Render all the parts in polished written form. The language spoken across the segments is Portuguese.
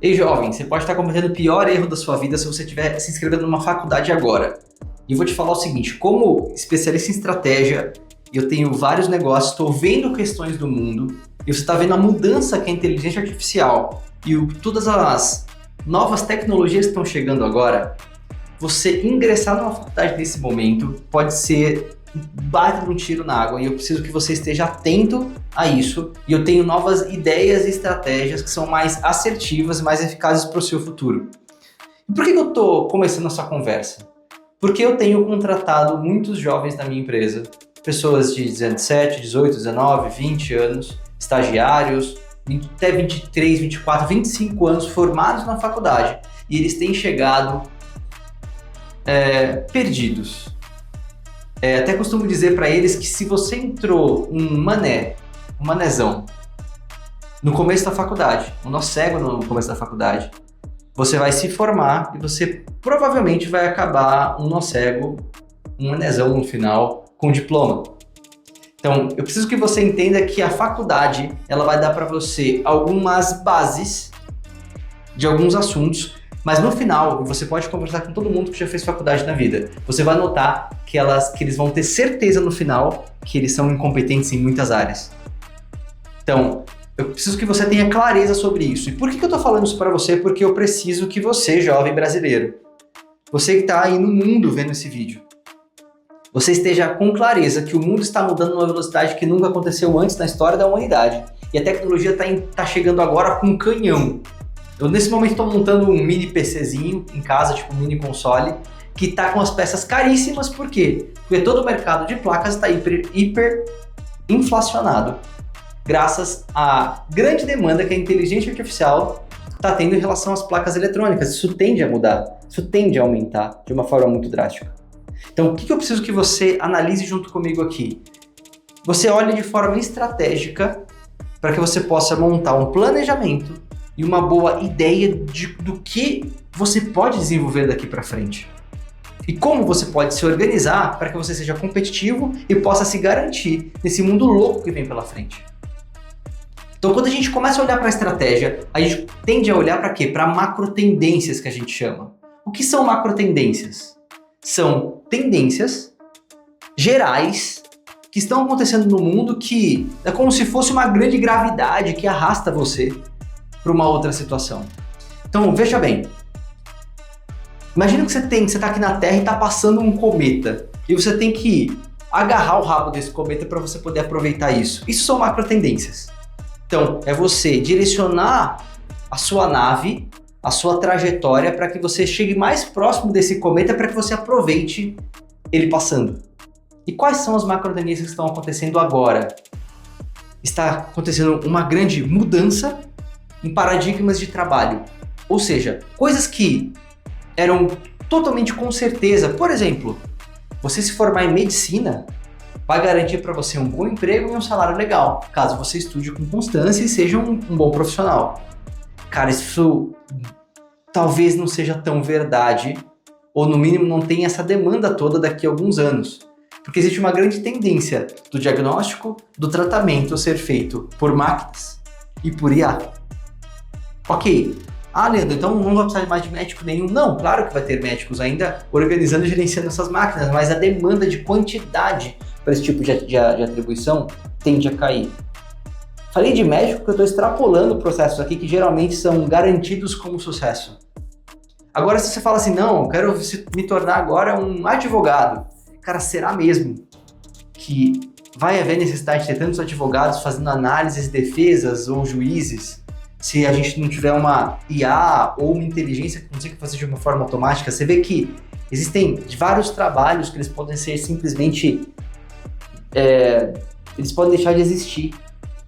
Ei, jovem, você pode estar cometendo o pior erro da sua vida se você estiver se inscrevendo numa faculdade agora. E eu vou te falar o seguinte, como especialista em estratégia, eu tenho vários negócios, estou vendo questões do mundo, e você está vendo a mudança que é a inteligência artificial e todas as novas tecnologias que estão chegando agora. Você ingressar numa faculdade nesse momento pode ser um baita de um tiro na água, e eu preciso que você esteja atento a isso. E eu tenho novas ideias e estratégias que são mais assertivas e mais eficazes para o seu futuro. E por que eu estou começando essa conversa? Porque eu tenho contratado muitos jovens na minha empresa, pessoas de 17, 18, 19, 20 anos, estagiários, até 23, 24, 25 anos formados na faculdade, e eles têm chegado perdidos. Até costumo dizer para eles que se você entrou um manézão no começo da faculdade, um nó cego no começo da faculdade, você vai se formar e você provavelmente vai acabar um nó cego, um manézão no final, com diploma. Então, eu preciso que você entenda que a faculdade, ela vai dar para você algumas bases de alguns assuntos, mas no final, você pode conversar com todo mundo que já fez faculdade na vida. Você vai notar que eles vão ter certeza no final que eles são incompetentes em muitas áreas. Então, eu preciso que você tenha clareza sobre isso. E por que eu estou falando isso para você? Porque eu preciso que você, jovem brasileiro, você que está aí no mundo vendo esse vídeo, você esteja com clareza que o mundo está mudando numa velocidade que nunca aconteceu antes na história da humanidade. E a tecnologia está chegando agora com um canhão. Eu, nesse momento, estou montando um mini PCzinho em casa, tipo um mini console, que está com as peças caríssimas. Por quê? Porque todo o mercado de placas está hiper inflacionado, graças à grande demanda que a inteligência artificial está tendo em relação às placas eletrônicas. Isso tende a mudar, isso tende a aumentar de uma forma muito drástica. Então, o que eu preciso que você analise junto comigo aqui? Você olhe de forma estratégica para que você possa montar um planejamento e uma boa ideia do que você pode desenvolver daqui para frente. E como você pode se organizar para que você seja competitivo e possa se garantir nesse mundo louco que vem pela frente. Então, quando a gente começa a olhar para a estratégia, a gente tende a olhar para quê? Para macro tendências, que a gente chama. O que são macro tendências? São tendências gerais que estão acontecendo no mundo, que é como se fosse uma grande gravidade que arrasta você para uma outra situação. Então, veja bem. Imagina que você está aqui na Terra e está passando um cometa, e você tem que agarrar o rabo desse cometa para você poder aproveitar isso. Isso são macro tendências. Então, é você direcionar a sua nave, a sua trajetória, para que você chegue mais próximo desse cometa, para que você aproveite ele passando. E quais são as macro tendências que estão acontecendo agora? Está acontecendo uma grande mudança em paradigmas de trabalho. Ou seja, coisas que eram totalmente com certeza. Por exemplo, você se formar em medicina vai garantir para você um bom emprego e um salário legal, caso você estude com constância e seja um bom profissional. Cara, isso talvez não seja tão verdade, ou no mínimo não tenha essa demanda toda daqui a alguns anos. Porque existe uma grande tendência do diagnóstico, do tratamento ser feito por máquinas e por IA. Ok. Leandro, então não vai precisar mais de médico nenhum? Não, claro que vai ter médicos ainda organizando e gerenciando essas máquinas, mas a demanda de quantidade para esse tipo de atribuição tende a cair. Falei de médico porque eu estou extrapolando processos aqui que geralmente são garantidos como sucesso. Agora, se você fala assim, não, eu quero me tornar agora um advogado. Cara, será mesmo que vai haver necessidade de ter tantos advogados fazendo análises, defesas ou juízes, se a gente não tiver uma IA ou uma inteligência que consiga fazer de uma forma automática? Você vê que existem vários trabalhos que eles podem ser simplesmente... eles podem deixar de existir.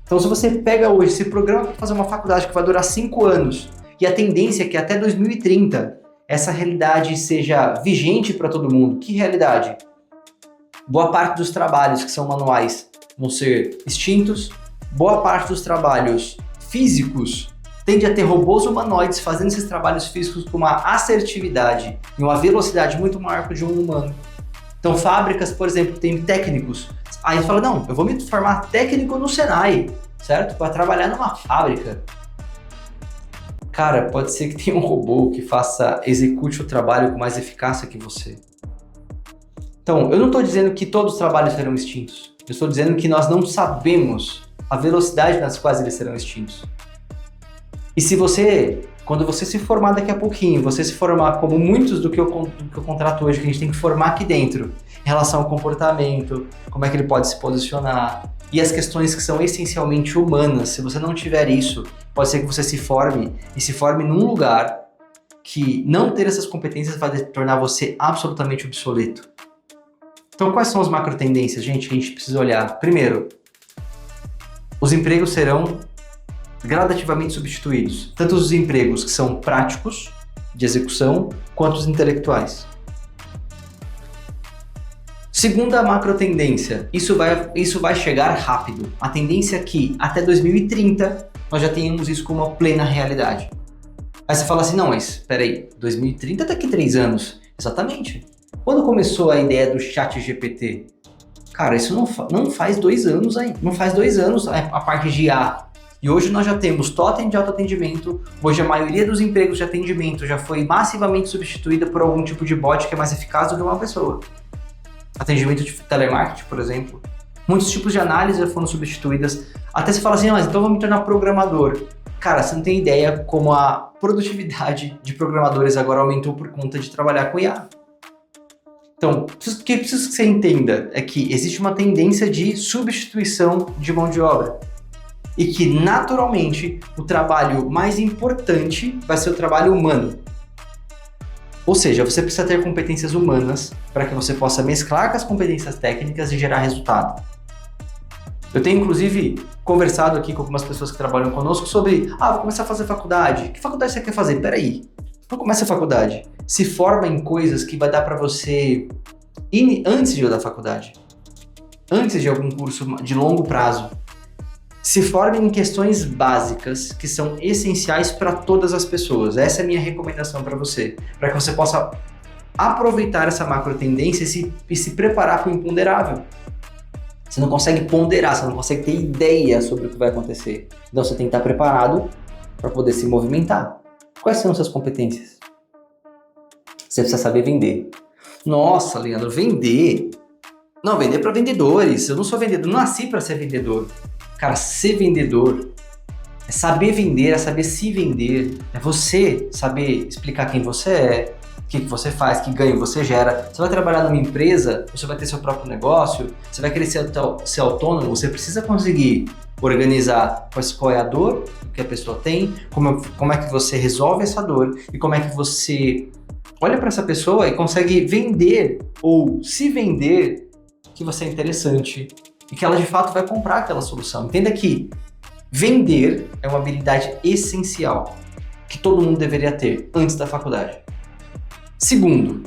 Então, se você pega hoje, se programa para fazer uma faculdade que vai durar 5 anos, e a tendência é que até 2030 essa realidade seja vigente para todo mundo. Que realidade? Boa parte dos trabalhos que são manuais vão ser extintos, boa parte dos trabalhos físicos tende a ter robôs humanoides fazendo esses trabalhos físicos com uma assertividade e uma velocidade muito maior que o de um humano. Então, fábricas, por exemplo, tem técnicos. Aí você fala, não, eu vou me formar técnico no Senai, certo? Para trabalhar numa fábrica. Cara, pode ser que tenha um robô que execute o trabalho com mais eficácia que você. Então, eu não estou dizendo que todos os trabalhos serão extintos. Eu estou dizendo que nós não sabemos a velocidade nas quais eles serão extintos. E se quando você se formar daqui a pouquinho, você se formar como muitos do que eu contrato hoje, que a gente tem que formar aqui dentro, em relação ao comportamento, como é que ele pode se posicionar, e as questões que são essencialmente humanas, se você não tiver isso, pode ser que você se forme num lugar que não ter essas competências vai tornar você absolutamente obsoleto. Então, quais são as macro tendências, gente, que a gente precisa olhar? Primeiro, os empregos serão gradativamente substituídos. Tanto os empregos que são práticos, de execução, quanto os intelectuais. Segunda macro tendência, isso vai chegar rápido. A tendência é que até 2030 nós já tenhamos isso como uma plena realidade. Aí você fala assim, não, mas peraí, 2030 daqui 3 anos. Exatamente. Quando começou a ideia do ChatGPT? Cara, isso não faz 2 anos aí. Não faz 2 anos a parte de IA. E hoje nós já temos totem de autoatendimento, hoje a maioria dos empregos de atendimento já foi massivamente substituída por algum tipo de bot que é mais eficaz do que uma pessoa. Atendimento de telemarketing, por exemplo. Muitos tipos de análise já foram substituídas. Até você fala assim, mas então eu vou me tornar programador. Cara, você não tem ideia como a produtividade de programadores agora aumentou por conta de trabalhar com IA. Então, o que eu preciso que você entenda é que existe uma tendência de substituição de mão de obra. E que, naturalmente, o trabalho mais importante vai ser o trabalho humano. Ou seja, você precisa ter competências humanas para que você possa mesclar com as competências técnicas e gerar resultado. Eu tenho, inclusive, conversado aqui com algumas pessoas que trabalham conosco sobre vou começar a fazer faculdade. Que faculdade você quer fazer? Peraí, não começa a faculdade. Se forma em coisas que vai dar para você antes de eu dar faculdade. Antes de algum curso de longo prazo. Se forme em questões básicas que são essenciais para todas as pessoas. Essa é a minha recomendação para você. Para que você possa aproveitar essa macro tendência e se preparar para o imponderável. Você não consegue ponderar, você não consegue ter ideia sobre o que vai acontecer. Então você tem que estar preparado para poder se movimentar. Quais são suas competências? Você precisa saber vender. Nossa, Leandro, vender? Não, vender para vendedores. Eu não sou vendedor, não nasci para ser vendedor. Cara, ser vendedor é saber vender, é saber se vender, é você saber explicar quem você é, o que você faz, que ganho você gera. Você vai trabalhar numa empresa, você vai ter seu próprio negócio, você vai querer ser autônomo, você precisa conseguir organizar qual é a dor que a pessoa tem, como é que você resolve essa dor e como é que você olha para essa pessoa e consegue vender ou se vender que você é interessante, e que ela de fato vai comprar aquela solução. Entenda que vender é uma habilidade essencial que todo mundo deveria ter antes da faculdade. Segundo,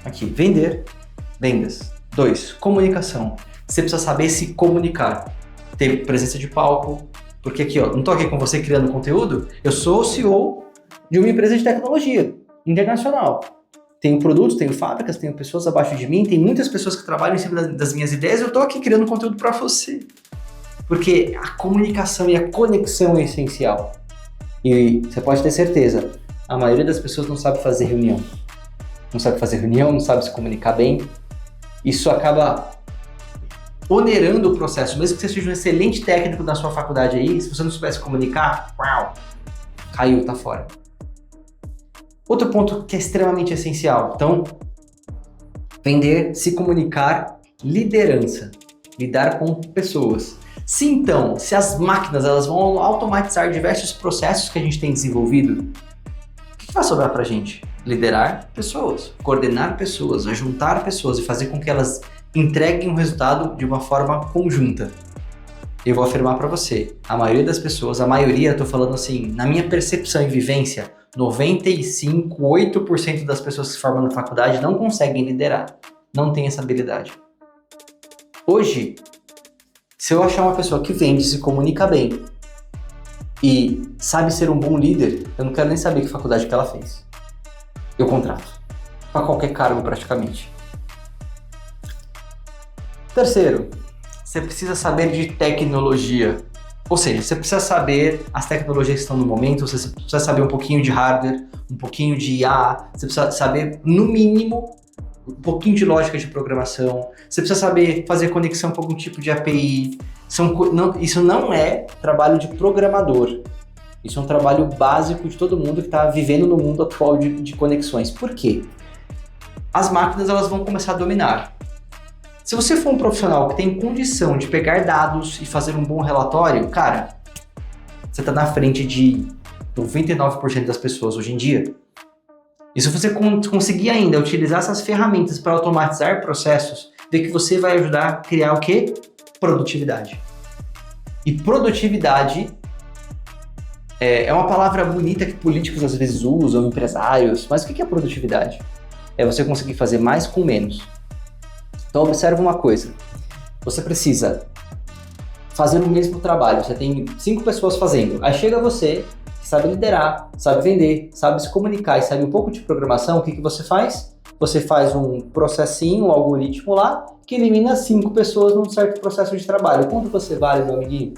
aqui, vender, vendas. 2, comunicação. Você precisa saber se comunicar, ter presença de palco, porque aqui, não estou aqui com você criando conteúdo, eu sou o CEO de uma empresa de tecnologia internacional. Tenho produtos, tenho fábricas, tenho pessoas abaixo de mim, tem muitas pessoas que trabalham em cima das minhas ideias e eu estou aqui criando conteúdo para você. Porque a comunicação e a conexão é essencial. E você pode ter certeza, a maioria das pessoas não sabe fazer reunião. Não sabe fazer reunião, não sabe se comunicar bem. Isso acaba onerando o processo. Mesmo que você seja um excelente técnico na sua faculdade aí, se você não soubesse comunicar, caiu, tá fora. Outro ponto que é extremamente essencial. Então, vender, se comunicar, liderança. Lidar com pessoas. Se as máquinas elas vão automatizar diversos processos que a gente tem desenvolvido, o que vai sobrar pra gente? Liderar pessoas, coordenar pessoas, ajuntar pessoas e fazer com que elas entreguem um resultado de uma forma conjunta. Eu vou afirmar para você, a maioria das pessoas, eu tô falando assim, na minha percepção e vivência, 95, 8% das pessoas que se formam na faculdade não conseguem liderar, não tem essa habilidade. Hoje, se eu achar uma pessoa que vende, se comunica bem e sabe ser um bom líder, eu não quero nem saber que faculdade que ela fez. Eu contrato, para qualquer cargo praticamente. Terceiro, você precisa saber de tecnologia. Ou seja, você precisa saber as tecnologias que estão no momento, você precisa saber um pouquinho de hardware, um pouquinho de IA, você precisa saber, no mínimo, um pouquinho de lógica de programação, você precisa saber fazer conexão com algum tipo de API. Isso não é trabalho de programador. Isso é um trabalho básico de todo mundo que está vivendo no mundo atual de conexões. Por quê? As máquinas elas vão começar a dominar. Se você for um profissional que tem condição de pegar dados e fazer um bom relatório, cara, você está na frente de 99% das pessoas hoje em dia. E se você conseguir ainda utilizar essas ferramentas para automatizar processos, vê que você vai ajudar a criar o quê? Produtividade. E produtividade é uma palavra bonita que políticos às vezes usam, empresários, mas o que é produtividade? É você conseguir fazer mais com menos. Então observa uma coisa, você precisa fazer o mesmo trabalho, você tem 5 pessoas fazendo, aí chega você, que sabe liderar, sabe vender, sabe se comunicar e sabe um pouco de programação, o que você faz? Você faz um processinho, um algoritmo lá, que elimina 5 pessoas num certo processo de trabalho. Quanto você vale, meu amiguinho?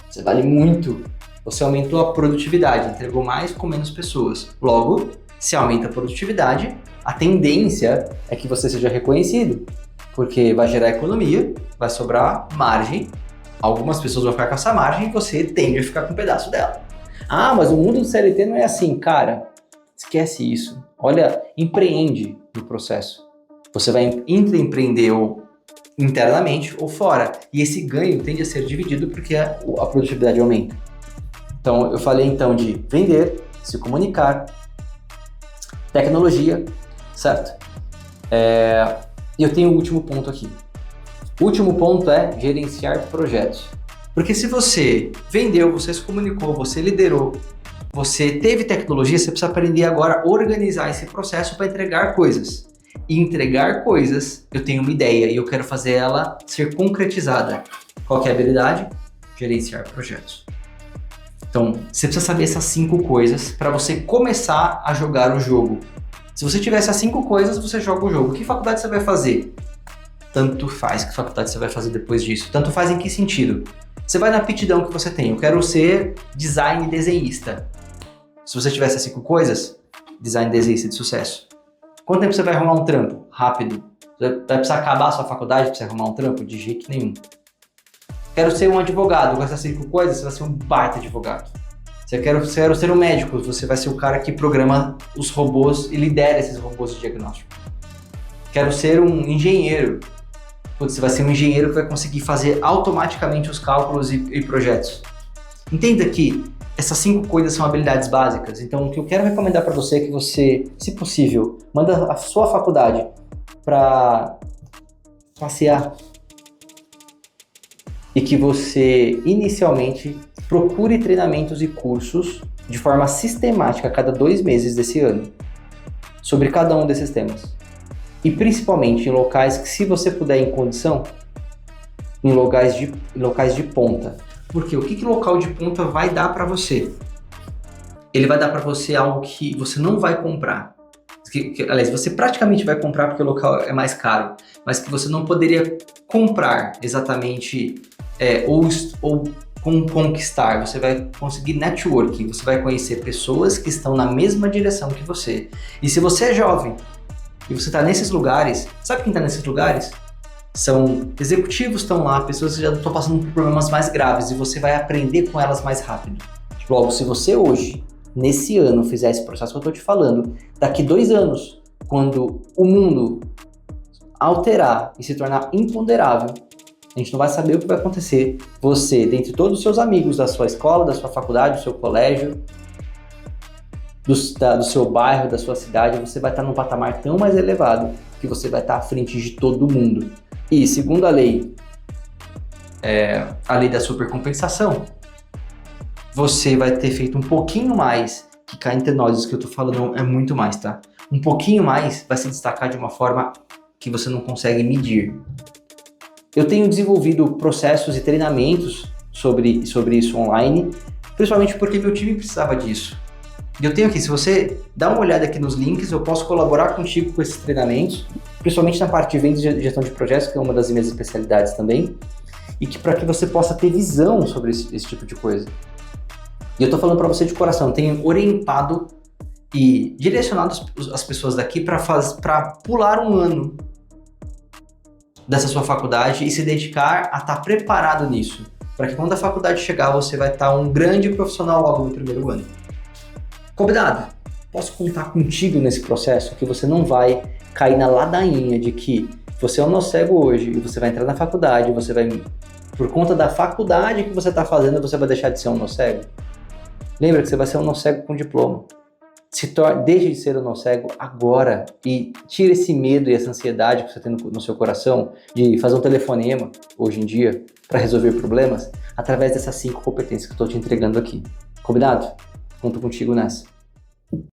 Você vale muito. Você aumentou a produtividade, entregou mais com menos pessoas. Logo, se aumenta a produtividade, a tendência é que você seja reconhecido, porque vai gerar economia, vai sobrar margem, algumas pessoas vão ficar com essa margem e você tende a ficar com um pedaço dela. Ah, mas o mundo do CLT não é assim, cara. Esquece isso. Olha, empreende no processo. Você vai empreender ou internamente ou fora. E esse ganho tende a ser dividido porque a produtividade aumenta. Então, eu falei então de vender, se comunicar, tecnologia, certo? E eu tenho o último ponto aqui. O último ponto é gerenciar projetos. Porque se você vendeu, você se comunicou, você liderou, você teve tecnologia, você precisa aprender agora a organizar esse processo para entregar coisas. E entregar coisas, eu tenho uma ideia e eu quero fazer ela ser concretizada. Qual que é a habilidade? Gerenciar projetos. Então, você precisa saber essas 5 coisas para você começar a jogar o jogo. Se você tiver essas 5 coisas, você joga o jogo. Que faculdade você vai fazer? Tanto faz que faculdade você vai fazer depois disso. Tanto faz em que sentido? Você vai na aptidão que você tem. Eu quero ser design e desenhista. Se você tiver essas 5 coisas, design e desenhista de sucesso. Quanto tempo você vai arrumar um trampo? Rápido. Você vai precisar acabar a sua faculdade para você arrumar um trampo? De jeito nenhum. Quero ser um advogado. Com essas 5 coisas, você vai ser um baita advogado. Se eu quero ser um médico, você vai ser o cara que programa os robôs e lidera esses robôs de diagnóstico. Quero ser um engenheiro. Você vai ser um engenheiro que vai conseguir fazer automaticamente os cálculos e projetos. Entenda que essas 5 coisas são habilidades básicas. Então, o que eu quero recomendar para você é que você, se possível, manda a sua faculdade para passear. E que você, inicialmente, procure treinamentos e cursos de forma sistemática a cada 2 meses desse ano sobre cada um desses temas. E principalmente em locais que, se você puder em condição, em locais de ponta. Porque o que local de ponta vai dar para você? Ele vai dar para você algo que você não vai comprar. Aliás, você praticamente vai comprar porque o local é mais caro, mas que você não poderia comprar exatamente ou conquistar. Você vai conseguir networking, você vai conhecer pessoas que estão na mesma direção que você. E se você é jovem e você está nesses lugares, sabe quem está nesses lugares? São executivos que estão lá, pessoas que já estão passando por problemas mais graves e você vai aprender com elas mais rápido. Logo, se você hoje, nesse ano, fizer esse processo que eu estou te falando, daqui 2 anos, quando o mundo alterar e se tornar imponderável, a gente não vai saber o que vai acontecer. Você, dentre todos os seus amigos da sua escola, da sua faculdade, do seu colégio, do seu bairro, da sua cidade, você vai estar num patamar tão mais elevado que você vai estar à frente de todo mundo. E segundo a lei da supercompensação, você vai ter feito um pouquinho mais, que cá entre nós, isso que eu tô falando é muito mais, tá? Um pouquinho mais vai se destacar de uma forma que você não consegue medir. Eu tenho desenvolvido processos e treinamentos sobre isso online, principalmente porque meu time precisava disso. E eu tenho aqui, se você dá uma olhada aqui nos links, eu posso colaborar contigo com esses treinamentos, principalmente na parte de vendas e gestão de projetos, que é uma das minhas especialidades também. e que para que você possa ter visão sobre esse tipo de coisa. E eu tô falando para você de coração, tenho orientado e direcionado as pessoas daqui para pular um ano dessa sua faculdade e se dedicar a estar preparado nisso, para que quando a faculdade chegar você vai estar um grande profissional logo no primeiro ano. Convidado, posso contar contigo nesse processo que você não vai cair na ladainha de que você é um nó cego hoje e você vai entrar na faculdade, você vai, por conta da faculdade que você está fazendo, você vai deixar de ser um nó cego? Lembra que você vai ser um nó cego com diploma. Deixe de ser um nó cego agora e tire esse medo e essa ansiedade que você tem no seu coração de fazer um telefonema, hoje em dia, para resolver problemas, através dessas 5 competências que eu estou te entregando aqui. Combinado? Conto contigo nessa.